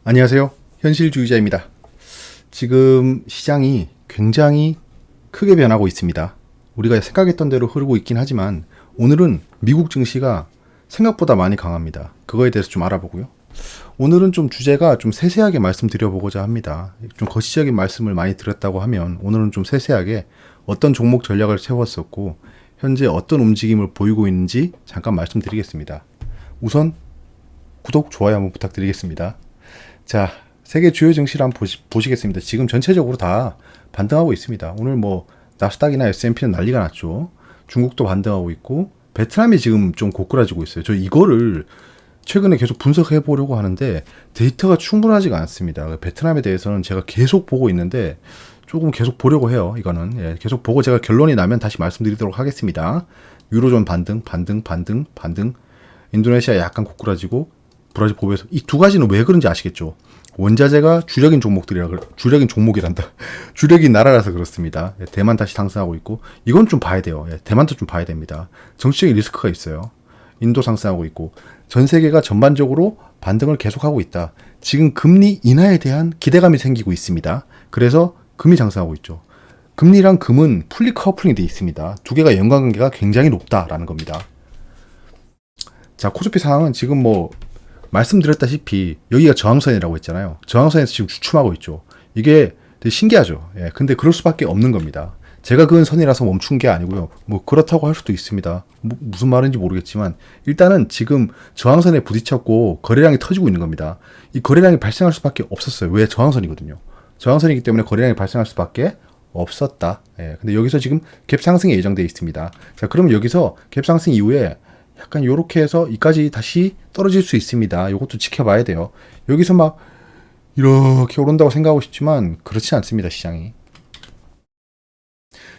안녕하세요. 현실주의자입니다. 지금 시장이 굉장히 크게 변하고 있습니다. 우리가 생각했던 대로 흐르고 있긴 하지만 오늘은 미국 증시가 생각보다 많이 강합니다. 그거에 대해서 좀 알아보고요. 오늘은 좀 주제가 좀 세세하게 말씀드려보고자 합니다. 좀 거시적인 말씀을 많이 드렸다고 하면 오늘은 좀 세세하게 어떤 종목 전략을 세웠었고 현재 어떤 움직임을 보이고 있는지 잠깐 말씀드리겠습니다. 우선 구독, 좋아요 한번 부탁드리겠습니다. 자, 세계 주요 증시를 한번 보시겠습니다. 지금 전체적으로 다 반등하고 있습니다. 오늘 뭐 나스닥이나 S&P는 난리가 났죠. 중국도 반등하고 있고 베트남이 지금 좀 고꾸라지고 있어요. 저 이거를 최근에 계속 분석해 보려고 하는데 데이터가 충분하지가 않습니다. 베트남에 대해서는 제가 계속 보고 있는데 조금 계속 보려고 해요. 이거는 계속 보고 제가 결론이 나면 다시 말씀드리도록 하겠습니다. 유로존 반등. 인도네시아 약간 고꾸라지고 브라질 보배에서 이 두 가지는 왜 그런지 아시겠죠? 원자재가 주력인 주력인 나라라서 그렇습니다. 대만 다시 상승하고 있고 이건 좀 봐야 돼요. 대만도 좀 봐야 됩니다. 정치적인 리스크가 있어요. 인도 상승하고 있고 전 세계가 전반적으로 반등을 계속하고 있다. 지금 금리 인하에 대한 기대감이 생기고 있습니다. 그래서 금이 상승하고 있죠. 금리랑 금은 풀리 커플링이 되어 있습니다. 두 개가 연관관계가 굉장히 높다라는 겁니다. 자, 코스피 상황은 지금 뭐 말씀드렸다시피 여기가 저항선이라고 했잖아요. 저항선에서 지금 주춤하고 있죠. 이게 되게 신기하죠. 근데 그럴 수밖에 없는 겁니다. 제가 그은 선이라서 멈춘 게 아니고요. 뭐 그렇다고 할 수도 있습니다. 무슨 말인지 모르겠지만 일단은 지금 저항선에 부딪혔고 거래량이 터지고 있는 겁니다. 이 거래량이 발생할 수밖에 없었어요. 왜? 저항선이거든요. 저항선이기 때문에 거래량이 발생할 수밖에 없었다. 근데 여기서 지금 갭 상승이 예정되어 있습니다. 자, 그러면 여기서 갭 상승 이후에 약간 요렇게 해서 이까지 다시 떨어질 수 있습니다. 요것도 지켜봐야 돼요. 여기서 막 이렇게 오른다고 생각하고 싶지만 그렇지 않습니다. 시장이.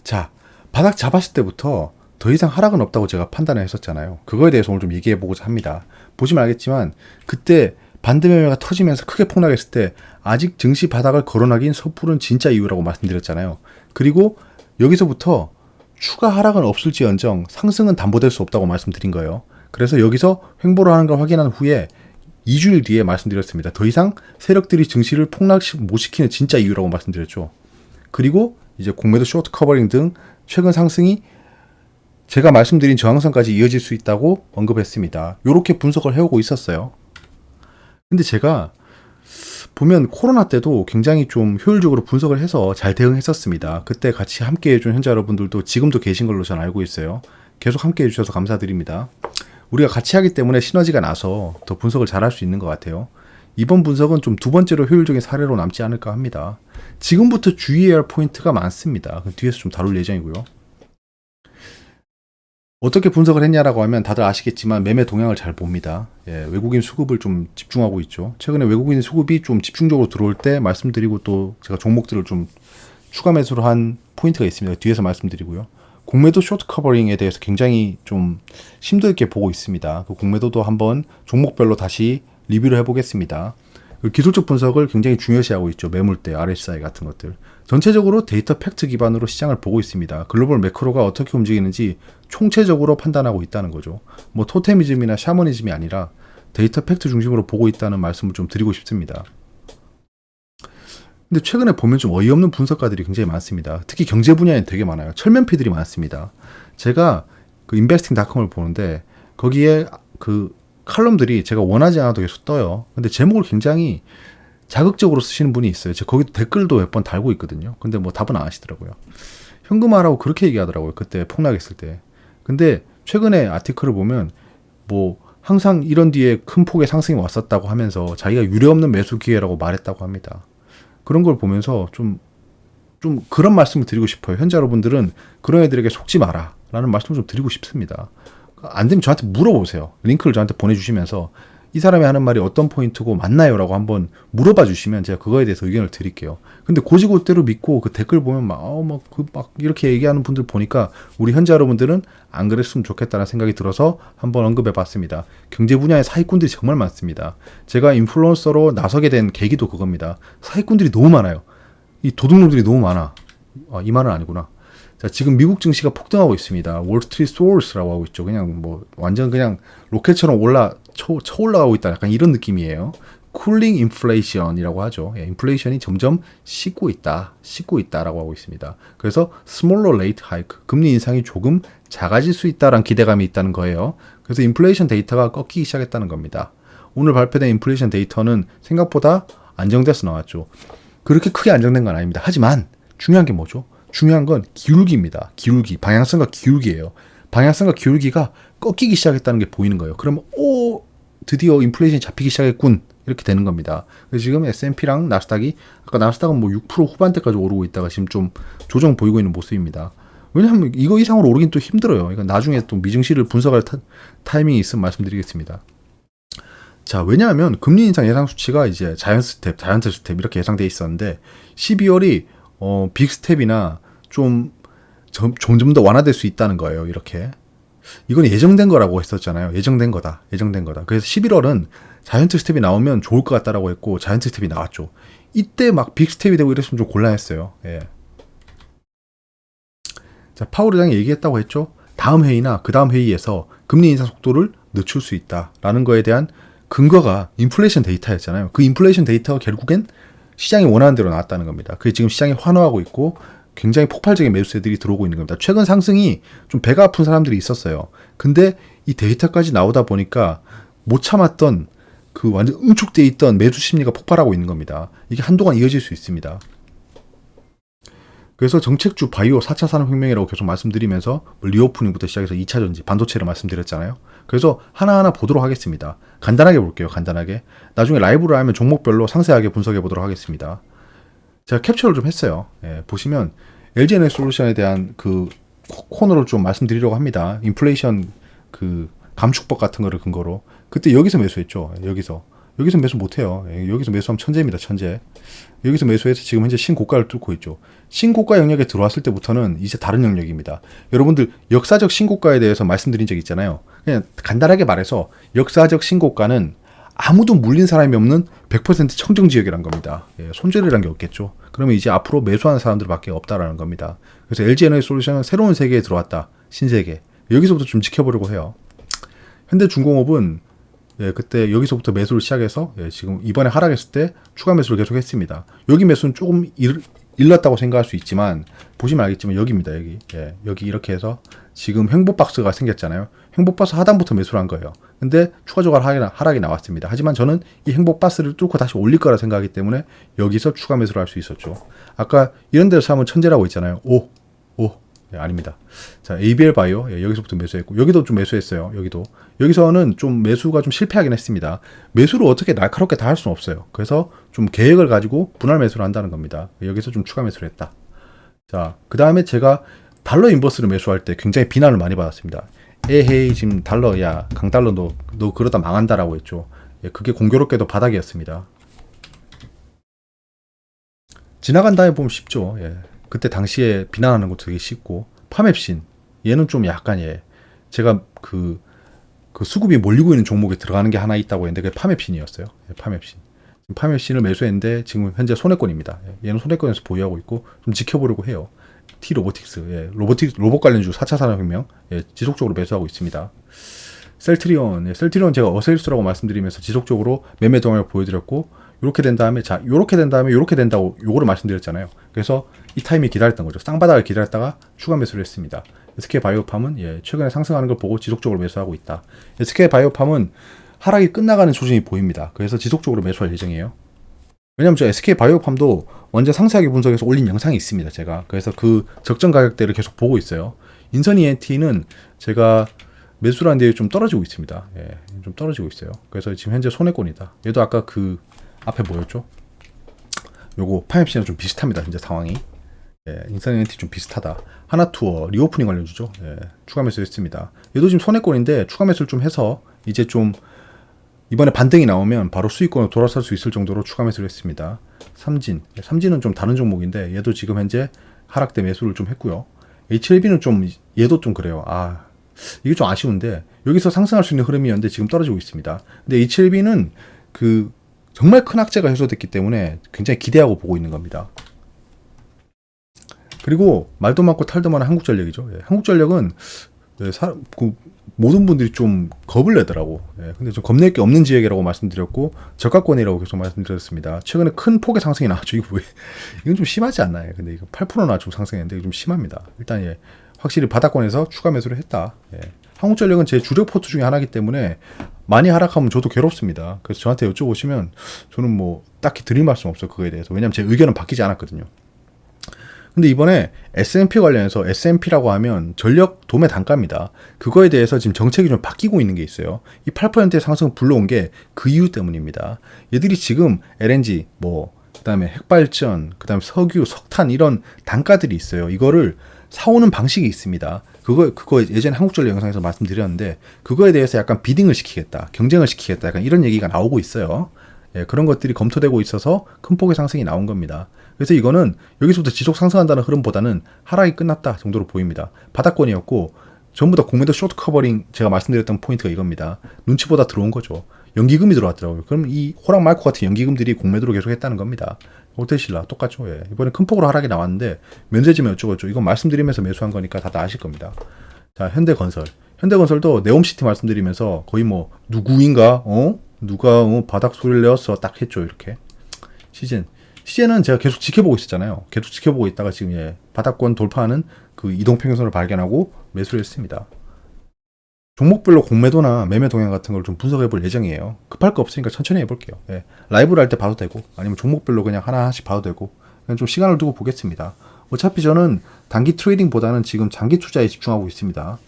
자, 바닥 잡았을 때부터 더 이상 하락은 없다고 제가 판단을 했었잖아요. 그거에 대해서 오늘 좀 얘기해 보고자 합니다. 보시면 알겠지만 그때 반대 매매가 터지면서 크게 폭락했을 때 아직 증시 바닥을 거론하긴 섣부른 진짜 이유라고 말씀드렸잖아요. 그리고 여기서부터 추가 하락은 없을지언정 상승은 담보될 수 없다고 말씀드린 거예요. 그래서 여기서 횡보를 하는 걸 확인한 후에 2주일 뒤에 말씀드렸습니다. 더 이상 세력들이 증시를 폭락 못 시키는 진짜 이유라고 말씀드렸죠. 그리고 이제 공매도 쇼트 커버링 등 최근 상승이 제가 말씀드린 저항선까지 이어질 수 있다고 언급했습니다. 이렇게 분석을 해오고 있었어요. 근데 제가 보면 코로나 때도 굉장히 좀 효율적으로 분석을 해서 잘 대응했었습니다. 그때 같이 함께 해준 현자 여러분들도 지금도 계신 걸로 저는 알고 있어요. 계속 함께 해주셔서 감사드립니다. 우리가 같이 하기 때문에 시너지가 나서 더 분석을 잘 할 수 있는 것 같아요. 이번 분석은 좀 두 번째로 효율적인 사례로 남지 않을까 합니다. 지금부터 주의해야 할 포인트가 많습니다. 뒤에서 좀 다룰 예정이고요. 어떻게 분석을 했냐라고 하면 다들 아시겠지만 매매 동향을 잘 봅니다. 외국인 수급을 좀 집중하고 있죠. 최근에 외국인 수급이 좀 집중적으로 들어올 때 말씀드리고 또 제가 종목들을 좀 추가 매수를 한 포인트가 있습니다. 뒤에서 말씀드리고요. 공매도 쇼트 커버링에 대해서 굉장히 좀 심도 있게 보고 있습니다. 그 공매도도 한번 종목별로 다시 리뷰를 해보겠습니다. 그 기술적 분석을 굉장히 중요시하고 있죠. 매물대, RSI 같은 것들. 전체적으로 데이터 팩트 기반으로 시장을 보고 있습니다. 글로벌 매크로가 어떻게 움직이는지 총체적으로 판단하고 있다는 거죠. 뭐 토테미즘이나 샤머니즘이 아니라 데이터 팩트 중심으로 보고 있다는 말씀을 좀 드리고 싶습니다. 근데 최근에 보면 좀 어이없는 분석가들이 굉장히 많습니다. 특히 경제 분야에 되게 많아요. 철면피들이 많습니다. 제가 그 인베스팅닷컴을 보는데 거기에 그 칼럼들이 제가 원하지 않아도 계속 떠요. 근데 제목을 굉장히 자극적으로 쓰시는 분이 있어요. 제가 거기도 댓글도 몇 번 달고 있거든요. 근데 뭐 답은 안 하시더라고요. 현금화라고 그렇게 얘기하더라고요. 그때 폭락했을 때. 근데 최근에 아티클을 보면 뭐 항상 이런 뒤에 큰 폭의 상승이 왔었다고 하면서 자기가 유례없는 매수 기회라고 말했다고 합니다. 그런 걸 보면서 좀 그런 말씀을 드리고 싶어요. 현재 여러분들은 그런 애들에게 속지 마라 라는 말씀을 좀 드리고 싶습니다. 안 되면 저한테 물어보세요. 링크를 저한테 보내주시면서 이 사람이 하는 말이 어떤 포인트고 맞나요? 라고 한번 물어봐 주시면 제가 그거에 대해서 의견을 드릴게요. 근데 고지고대로 믿고 그 댓글 보면 막 이렇게 얘기하는 분들 보니까 우리 현재 여러분들은 안 그랬으면 좋겠다는 생각이 들어서 한번 언급해 봤습니다. 경제 분야의 사기꾼들이 정말 많습니다. 제가 인플루언서로 나서게 된 계기도 그겁니다. 사기꾼들이 너무 많아요. 이 도둑놈들이 너무 많아. 이 말은 아니구나. 자, 지금 미국 증시가 폭등하고 있습니다. 월스트리트 소urce라고 하고 있죠. 그냥 뭐 완전 그냥 로켓처럼 쳐올라가고 있다. 약간 이런 느낌이에요. 쿨링 인플레이션이라고 하죠. 예, 인플레이션이 점점 식고 있다라고 하고 있습니다. 그래서 스몰러 레이트 하이크, 금리 인상이 조금 작아질 수 있다라는 기대감이 있다는 거예요. 그래서 인플레이션 데이터가 꺾이기 시작했다는 겁니다. 오늘 발표된 인플레이션 데이터는 생각보다 안정돼서 나왔죠. 그렇게 크게 안정된 건 아닙니다. 하지만 중요한 게 뭐죠? 중요한 건 기울기입니다. 기울기, 방향성과 기울기예요. 방향성과 기울기가 꺾이기 시작했다는 게 보이는 거예요. 그러면 드디어 인플레이션이 잡히기 시작했군. 이렇게 되는 겁니다. 그래서 지금 S&P랑 나스닥이 아까 나스닥은 뭐 6% 후반대까지 오르고 있다가 지금 좀 조정 보이고 있는 모습입니다. 왜냐하면 이거 이상으로 오르긴 또 힘들어요. 이건 나중에 또 미증시를 분석할 타이밍이 있으면 말씀드리겠습니다. 자, 왜냐하면 금리 인상 예상 수치가 이제 자이언트 스텝 이렇게 예상돼 있었는데 12월이 빅 스텝이나 좀 점점 더 완화될 수 있다는 거예요. 이렇게. 이건 예정된 거라고 했었잖아요. 예정된 거다. 그래서 11월은 자이언트 스텝이 나오면 좋을 것 같다라고 했고 자이언트 스텝이 나왔죠. 이때 막 빅 스텝이 되고 이랬으면 좀 곤란했어요. 예. 자, 파월 의장이 얘기했다고 했죠. 다음 회의나 그 다음 회의에서 금리 인상 속도를 늦출 수 있다라는 거에 대한 근거가 인플레이션 데이터였잖아요. 그 인플레이션 데이터가 결국엔 시장이 원하는 대로 나왔다는 겁니다. 그게 지금 시장이 환호하고 있고 굉장히 폭발적인 매수세들이 들어오고 있는 겁니다. 최근 상승이 좀 배가 아픈 사람들이 있었어요. 근데 이 데이터까지 나오다 보니까 못 참았던 그 완전 응축돼 있던 매수 심리가 폭발하고 있는 겁니다. 이게 한동안 이어질 수 있습니다. 그래서 정책주 바이오 4차 산업혁명이라고 계속 말씀드리면서 리오프닝부터 시작해서 2차 전지, 반도체를 말씀드렸잖아요. 그래서 하나하나 보도록 하겠습니다. 간단하게 볼게요. 간단하게. 나중에 라이브로 하면 종목별로 상세하게 분석해 보도록 하겠습니다. 제가 캡처를 좀 했어요. 예, 보시면 LG에너지솔루션에 대한 그 코너를 좀 말씀드리려고 합니다. 인플레이션 그 감축법 같은 거를 근거로. 그때 여기서 매수했죠. 여기서 매수 못해요. 여기서 매수하면 천재입니다. 천재. 여기서 매수해서 지금 현재 신고가를 뚫고 있죠. 신고가 영역에 들어왔을 때부터는 이제 다른 영역입니다. 여러분들 역사적 신고가에 대해서 말씀드린 적 있잖아요. 그냥 간단하게 말해서 역사적 신고가는 아무도 물린 사람이 없는 100% 청정지역이란 겁니다. 예, 손절이란 게 없겠죠. 그러면 이제 앞으로 매수하는 사람들밖에 없다라는 겁니다. 그래서 LG에너지솔루션은 새로운 세계에 들어왔다. 신세계. 여기서부터 좀 지켜보려고 해요. 현대중공업은 예, 그때 여기서부터 매수를 시작해서 예, 지금 이번에 하락했을 때 추가 매수를 계속 했습니다. 여기 매수는 조금 일렀다고 생각할 수 있지만 보시면 알겠지만 여기입니다. 여기. 예, 여기 이렇게 해서 지금 행보박스가 생겼잖아요. 행보박스 하단부터 매수를 한 거예요. 근데 추가적으로 하락이 나왔습니다. 하지만 저는 이 행보박스를 뚫고 다시 올릴 거라 생각하기 때문에 여기서 추가 매수를 할 수 있었죠. 아까 이런 데서 하면 천재라고 있잖아요. 오. 예, 아닙니다. 자, ABL 바이오 예, 여기서부터 매수했고 여기도 좀 매수했어요. 여기서는 좀 매수가 좀 실패하긴 했습니다. 매수를 어떻게 날카롭게 다 할 수는 없어요. 그래서 좀 계획을 가지고 분할 매수를 한다는 겁니다. 여기서 좀 추가 매수를 했다. 자, 그 다음에 제가 달러 인버스를 매수할 때 굉장히 비난을 많이 받았습니다. 에헤이 지금 달러 야 강달러 너 그러다 망한다라고 했죠. 예, 그게 공교롭게도 바닥이었습니다. 지나간 다음에 보면 쉽죠. 예. 그때 당시에 비난하는 것도 되게 쉽고 파맵신 얘는 좀 약간 제가 그 수급이 몰리고 있는 종목에 들어가는 게 하나 있다고 했는데 그게 파맵신이었어요. 예, 파맵신을 매수했는데 지금 현재 손해권입니다. 예, 얘는 손해권에서 보유하고 있고 좀 지켜보려고 해요. T-로보틱스 예, 로봇 관련주 4차 산업혁명 예, 지속적으로 매수하고 있습니다. 셀트리온 제가 어세일스라고 말씀드리면서 지속적으로 매매 동향을 보여드렸고 요렇게 된 다음에 요렇게 된다고 요거를 말씀드렸잖아요. 그래서 이 타이밍 기다렸던 거죠. 쌍바닥을 기다렸다가 추가 매수를 했습니다. SK바이오팜은 예, 최근에 상승하는 걸 보고 지속적으로 매수하고 있다. SK바이오팜은 하락이 끝나가는 조짐이 보입니다. 그래서 지속적으로 매수할 예정이에요. 왜냐면 저 SK바이오팜도 완전 상세하게 분석해서 올린 영상이 있습니다. 제가 그래서 그 적정 가격대를 계속 보고 있어요. 인선 ENT는 제가 매수라는 데 좀 떨어지고 있습니다. 예, 좀 떨어지고 있어요. 그래서 지금 현재 손해권이다. 얘도 아까 그 앞에 뭐였죠? 요거 파이엡시랑 좀 비슷합니다. 현재 상황이. 예, 인선 ENT 좀 비슷하다. 하나투어 리오프닝 관련주죠. 예, 추가 매수했습니다. 얘도 지금 손해권인데 추가 매수를 좀 해서 이제 좀 이번에 반등이 나오면 바로 수익권으로 돌아설 수 있을 정도로 추가 매수를 했습니다. 삼진은 좀 다른 종목인데 얘도 지금 현재 하락 때 매수를 좀 했고요. HLB는 좀 얘도 좀 그래요. 이게 좀 아쉬운데 여기서 상승할 수 있는 흐름이었는데 지금 떨어지고 있습니다. 근데 HLB는 그 정말 큰 악재가 해소됐기 때문에 굉장히 기대하고 보고 있는 겁니다. 그리고 말도 많고 탈도 많은 한국전력이죠. 예, 한국전력은 예, 모든 분들이 좀 겁을 내더라고. 예, 근데 좀 겁낼 게 없는 지역이라고 말씀드렸고 저가권이라고 계속 말씀드렸습니다. 최근에 큰 폭의 상승이 나왔죠. 이거 왜? 이건 좀 심하지 않나요? 근데 이거 8%나 좀 상승했는데 이거 좀 심합니다. 일단 예, 확실히 바닥권에서 추가 매수를 했다. 예. 한국전력은 제 주력 포트 중에 하나이기 때문에 많이 하락하면 저도 괴롭습니다. 그래서 저한테 여쭤보시면 저는 뭐 딱히 드릴 말씀 없어요. 그거에 대해서. 왜냐면 제 의견은 바뀌지 않았거든요. 근데 이번에 S&P 관련해서 S&P라고 하면 전력 도매 단가입니다. 그거에 대해서 지금 정책이 좀 바뀌고 있는 게 있어요. 이 8%의 상승 불러온 게 그 이유 때문입니다. 얘들이 지금 LNG, 그다음에 핵발전, 그다음에 석유, 석탄 이런 단가들이 있어요. 이거를 사오는 방식이 있습니다. 그거 예전에 한국전력 영상에서 말씀드렸는데 그거에 대해서 약간 비딩을 시키겠다, 경쟁을 시키겠다, 약간 이런 얘기가 나오고 있어요. 예, 그런 것들이 검토되고 있어서 큰 폭의 상승이 나온 겁니다. 그래서 이거는 여기서부터 지속 상승한다는 흐름보다는 하락이 끝났다 정도로 보입니다. 바닥권이었고 전부 다 공매도 쇼트 커버링 제가 말씀드렸던 포인트가 이겁니다. 눈치보다 들어온 거죠. 연기금이 들어왔더라고요. 그럼 이 호랑 말코 같은 연기금들이 공매도로 계속 했다는 겁니다. 롯데신라 똑같죠. 예. 이번에 큰 폭으로 하락이 나왔는데 면세점에 어쩌고저쩌고 이건 말씀드리면서 매수한 거니까 다들 아실 겁니다. 자, 현대건설. 현대건설도 네옴시티 말씀드리면서 거의 뭐 누구인가 누가 바닥 소리를 내었어 딱 했죠. 이렇게 시즌은 제가 계속 지켜보고 있었잖아요. 계속 지켜보고 있다가 지금 예, 바닥권 돌파하는 그 이동평균선을 발견하고 매수를 했습니다. 종목별로 공매도나 매매 동향 같은 걸 좀 분석해 볼 예정이에요. 급할 거 없으니까 천천히 해볼게요. 예, 라이브를 할 때 봐도 되고 아니면 종목별로 그냥 하나하나씩 봐도 되고 그냥 좀 시간을 두고 보겠습니다. 어차피 저는 단기 트레이딩보다는 지금 장기 투자에 집중하고 있습니다.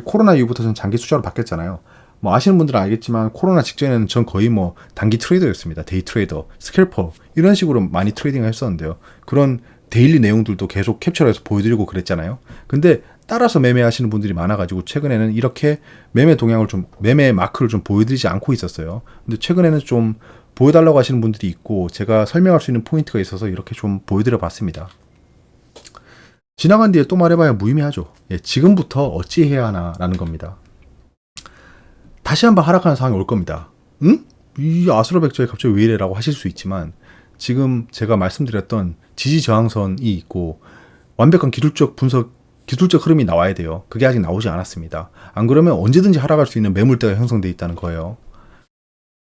코로나 이후부터 전 장기 투자로 바뀌었잖아요. 뭐 아시는 분들은 알겠지만 코로나 직전에는 전 거의 뭐 단기 트레이더였습니다. 데이 트레이더, 스캘퍼 이런 식으로 많이 트레이딩을 했었는데요. 그런 데일리 내용들도 계속 캡처해서 보여드리고 그랬잖아요. 근데 따라서 매매하시는 분들이 많아가지고 최근에는 이렇게 매매 동향을 매매 마크를 좀 보여드리지 않고 있었어요. 근데 최근에는 좀 보여달라고 하시는 분들이 있고 제가 설명할 수 있는 포인트가 있어서 이렇게 좀 보여드려 봤습니다. 지나간 뒤에 또 말해봐야 무의미하죠. 예, 지금부터 어찌해야 하나라는 겁니다. 다시 한번 하락하는 상황이 올 겁니다. 응? 이 아수라백작이 갑자기 왜 이래라고 하실 수 있지만 지금 제가 말씀드렸던 지지 저항선이 있고 완벽한 기술적 흐름이 나와야 돼요. 그게 아직 나오지 않았습니다. 안 그러면 언제든지 하락할 수 있는 매물대가 형성되어 있다는 거예요.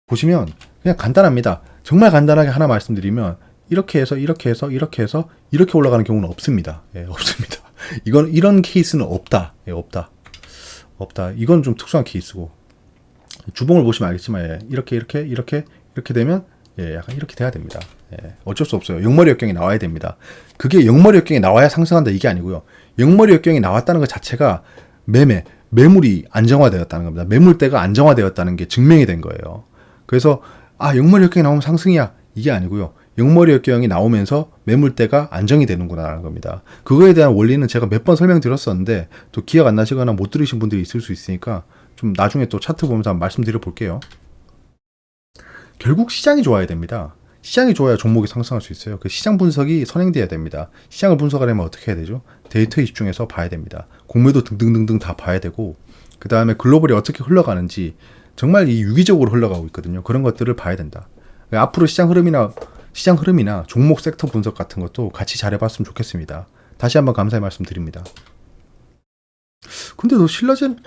보시면 그냥 간단합니다. 정말 간단하게 하나 말씀드리면 이렇게 해서 이렇게 올라가는 경우는 없습니다. 예, 없습니다. 이런 케이스는 없다. 예, 없다. 이건 좀 특수한 케이스고 주봉을 보시면 알겠지만 예, 이렇게 되면 예, 약간 이렇게 돼야 됩니다. 예, 어쩔 수 없어요. 영머리 역경이 나와야 됩니다. 그게 영머리 역경이 나와야 상승한다 이게 아니고요. 영머리 역경이 나왔다는 것 자체가 매물이 안정화되었다는 겁니다. 매물대가 안정화되었다는 게 증명이 된 거예요. 그래서 영머리 역경이 나오면 상승이야 이게 아니고요. 영머리 역경이 나오면서 매물대가 안정이 되는구나라는 겁니다. 그거에 대한 원리는 제가 몇 번 설명드렸었는데 또 기억 안 나시거나 못 들으신 분들이 있을 수 있으니까 좀 나중에 또 차트 보면서 한번 말씀드려 볼게요. 결국 시장이 좋아야 됩니다. 시장이 좋아야 종목이 상승할 수 있어요. 그 시장 분석이 선행돼야 됩니다. 시장을 분석하려면 어떻게 해야 되죠? 데이터에 집중해서 봐야 됩니다. 공매도 등등등등 다 봐야 되고 그 다음에 글로벌이 어떻게 흘러가는지 정말 이 유기적으로 흘러가고 있거든요. 그런 것들을 봐야 된다. 앞으로 시장 흐름이나 종목 섹터 분석 같은 것도 같이 잘해봤으면 좋겠습니다. 다시 한번 감사의 말씀 드립니다. 근데 너 신라젠